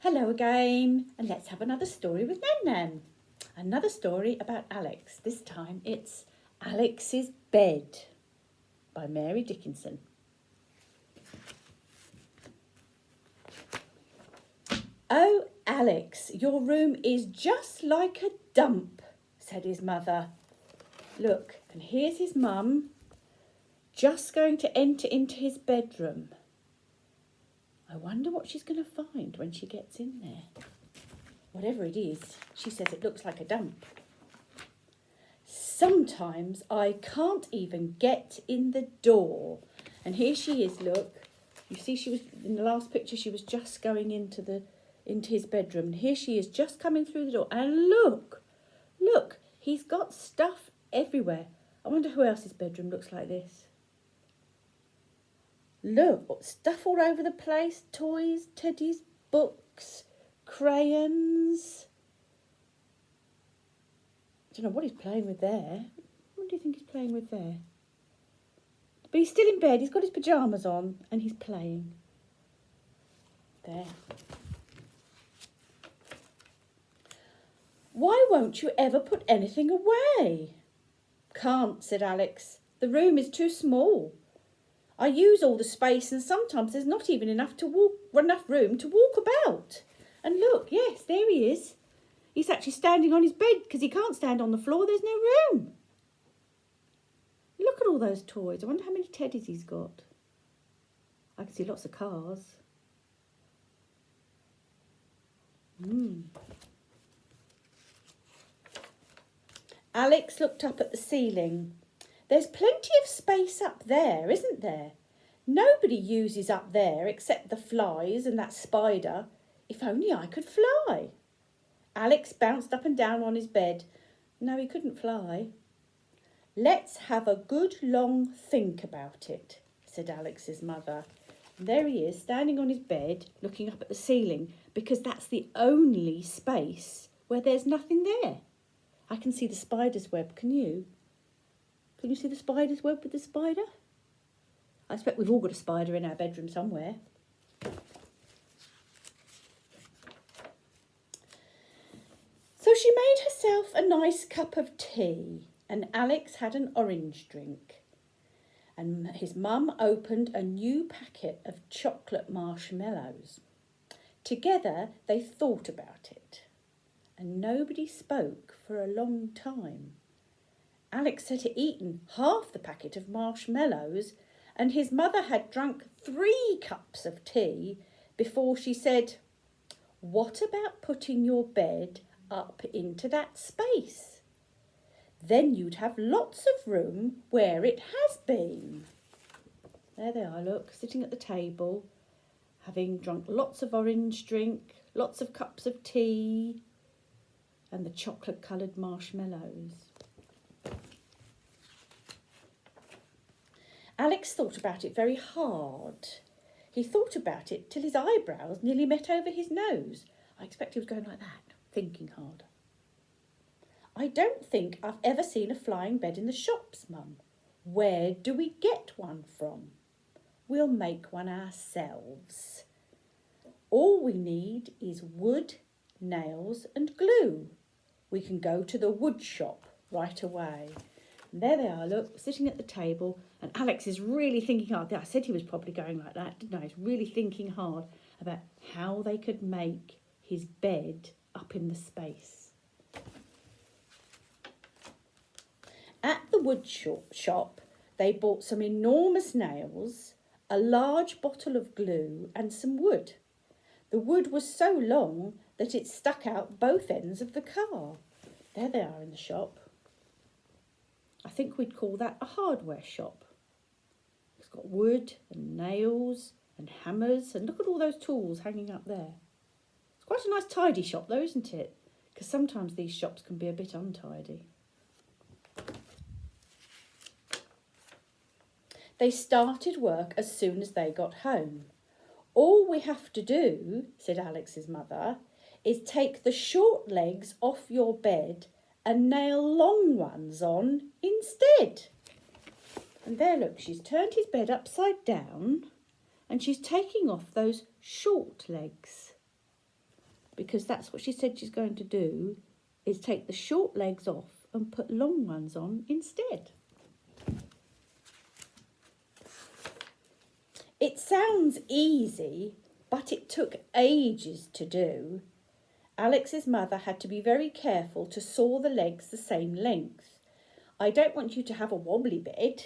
Hello again, and let's have another story with NanNan. Another story about Alex. This time it's Alex's Bed by Mary Dickinson. Oh, Alex, your room is just like a dump, said his mother. Look, and here's his mum, just going to enter into his bedroom. I wonder what she's going to find when she gets in there. Whatever it is, she says it looks like a dump. Sometimes I can't even get in the door. And here she is, look. You see, she was in the last picture, she was just going into his bedroom. And here she is, just coming through the door. And look, he's got stuff everywhere. I wonder who else's bedroom looks like this. Look, stuff all over the place. Toys, teddies, books, crayons. I don't know what he's playing with there. What do you think he's playing with there? But he's still in bed. He's got his pyjamas on and he's playing. There. Why won't you ever put anything away? Can't, said Alex. The room is too small. I use all the space and sometimes there's not even enough room to walk about. And look, yes, there he is. He's actually standing on his bed because he can't stand on the floor. There's no room. Look at all those toys. I wonder how many teddies he's got. I can see lots of cars. Alex looked up at the ceiling. There's plenty of space up there, isn't there? Nobody uses up there except the flies and that spider. If only I could fly. Alex bounced up and down on his bed. No, he couldn't fly. Let's have a good long think about it, said Alex's mother. And there he is, standing on his bed, looking up at the ceiling, because that's the only space where there's nothing there. I can see the spider's web, can you? Can you see the spider's web with the spider? I expect we've all got a spider in our bedroom somewhere. So she made herself a nice cup of tea and Alex had an orange drink. And his mum opened a new packet of chocolate marshmallows. Together they thought about it and nobody spoke for a long time. Alex had eaten half the packet of marshmallows and his mother had drunk 3 cups of tea before she said, "What about putting your bed up into that space? Then you'd have lots of room where it has been." There they are, look, sitting at the table, having drunk lots of orange drink, lots of cups of tea and the chocolate-coloured marshmallows. Alex thought about it very hard. He thought about it till his eyebrows nearly met over his nose. I expect he was going like that, thinking hard. I don't think I've ever seen a flying bed in the shops, Mum. Where do we get one from? We'll make one ourselves. All we need is wood, nails and glue. We can go to the wood shop right away. And there they are, look, sitting at the table. And Alex is really thinking hard. I said he was probably going like that, didn't I? He's really thinking hard about how they could make his bed up in the space. At the wood shop, they bought some enormous nails, a large bottle of glue and some wood. The wood was so long that it stuck out both ends of the car. There they are in the shop. I think we'd call that a hardware shop. It's got wood and nails and hammers and look at all those tools hanging up there. It's quite a nice tidy shop though, isn't it? Because sometimes these shops can be a bit untidy. They started work as soon as they got home. All we have to do, said Alex's mother, is take the short legs off your bed and nail long ones on instead. And there, look, she's turned his bed upside down and she's taking off those short legs. because that's what she said she's going to do, is take the short legs off and put long ones on instead. It sounds easy, but it took ages to do. Alex's mother had to be very careful to saw the legs the same length. "I don't want you to have a wobbly bed,"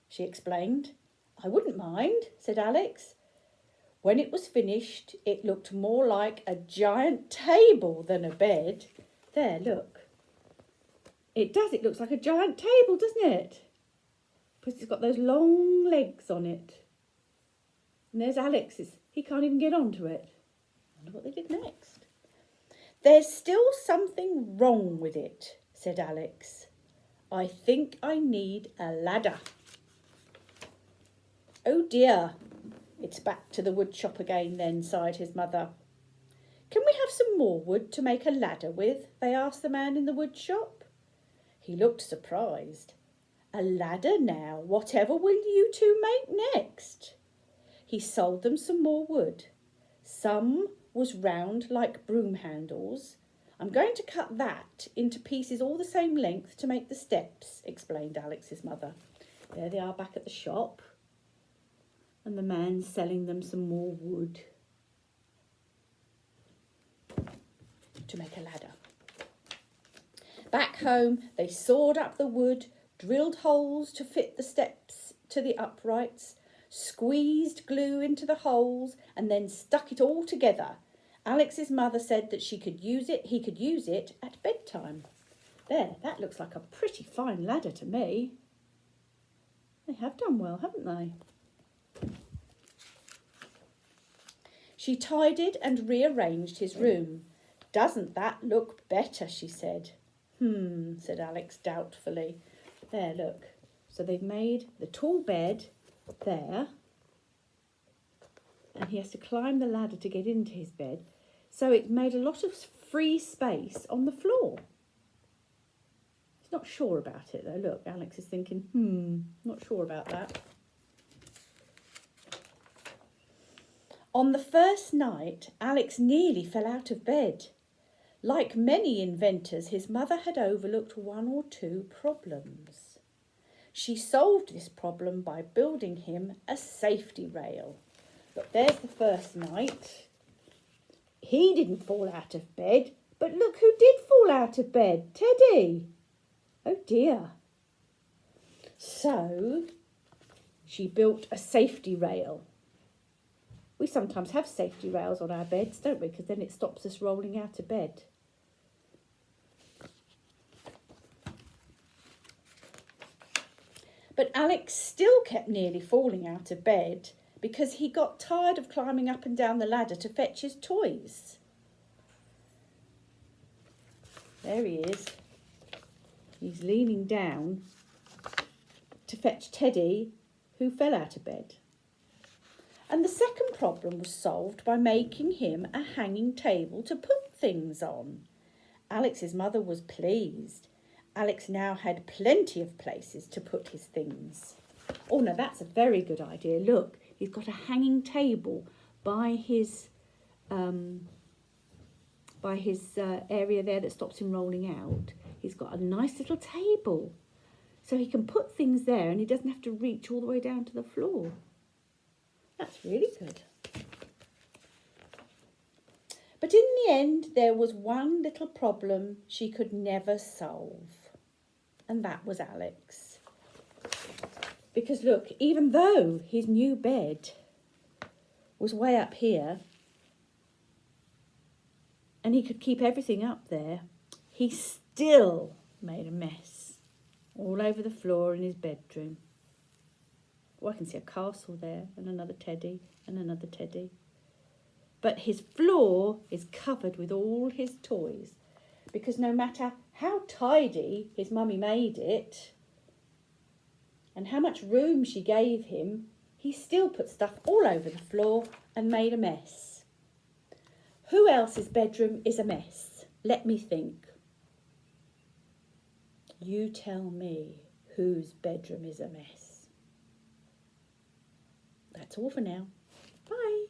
she explained. "I wouldn't mind," said Alex. When it was finished, it looked more like a giant table than a bed. There, look. It does, it looks like a giant table, doesn't it? Because it's got those long legs on it. And there's Alex's. He can't even get onto it. I wonder what they did next. "There's still something wrong with it," said Alex. "I think I need a ladder." "Oh dear, it's back to the wood shop again then," sighed his mother. "Can we have some more wood to make a ladder with?" they asked the man in the wood shop. He looked surprised. "A ladder now, whatever will you two make next?" He sold them some more wood. Some was round like broom handles. "I'm going to cut that into pieces all the same length to make the steps," explained Alex's mother. There they are back at the shop. And the man's selling them some more wood to make a ladder. Back home, they sawed up the wood, drilled holes to fit the steps to the uprights, squeezed glue into the holes, and then stuck it all together. Alex's mother said that he could use it at bedtime. There, that looks like a pretty fine ladder to me. They have done well, haven't they? She tidied and rearranged his room. "Doesn't that look better?" she said. Said Alex doubtfully. There, look. So they've made the tall bed there, and he has to climb the ladder to get into his bed. So it made a lot of free space on the floor. He's not sure about it though. Look, Alex is thinking, not sure about that. On the first night, Alex nearly fell out of bed. Like many inventors, his mother had overlooked one or two problems. She solved this problem by building him a safety rail. But there's the first night. He didn't fall out of bed, but look who did fall out of bed, Teddy. Oh dear. So she built a safety rail. We sometimes have safety rails on our beds, don't we? Because then it stops us rolling out of bed. But Alex still kept nearly falling out of bed because he got tired of climbing up and down the ladder to fetch his toys. There he is. He's leaning down to fetch Teddy, who fell out of bed. And the second problem was solved by making him a hanging table to put things on. Alex's mother was pleased. Alex now had plenty of places to put his things. Oh, no, that's a very good idea. Look, he's got a hanging table by his area there that stops him rolling out. He's got a nice little table, so he can put things there and he doesn't have to reach all the way down to the floor. That's really good. But in the end, there was one little problem she could never solve, and that was Alex. Because look, even though his new bed was way up here, and he could keep everything up there, he still made a mess all over the floor in his bedroom. Oh, I can see a castle there, and another teddy, and another teddy. But his floor is covered with all his toys, because no matter how tidy his mummy made it, and how much room she gave him, he still put stuff all over the floor and made a mess. Who else's bedroom is a mess? Let me think. You tell me whose bedroom is a mess. That's all for now. Bye.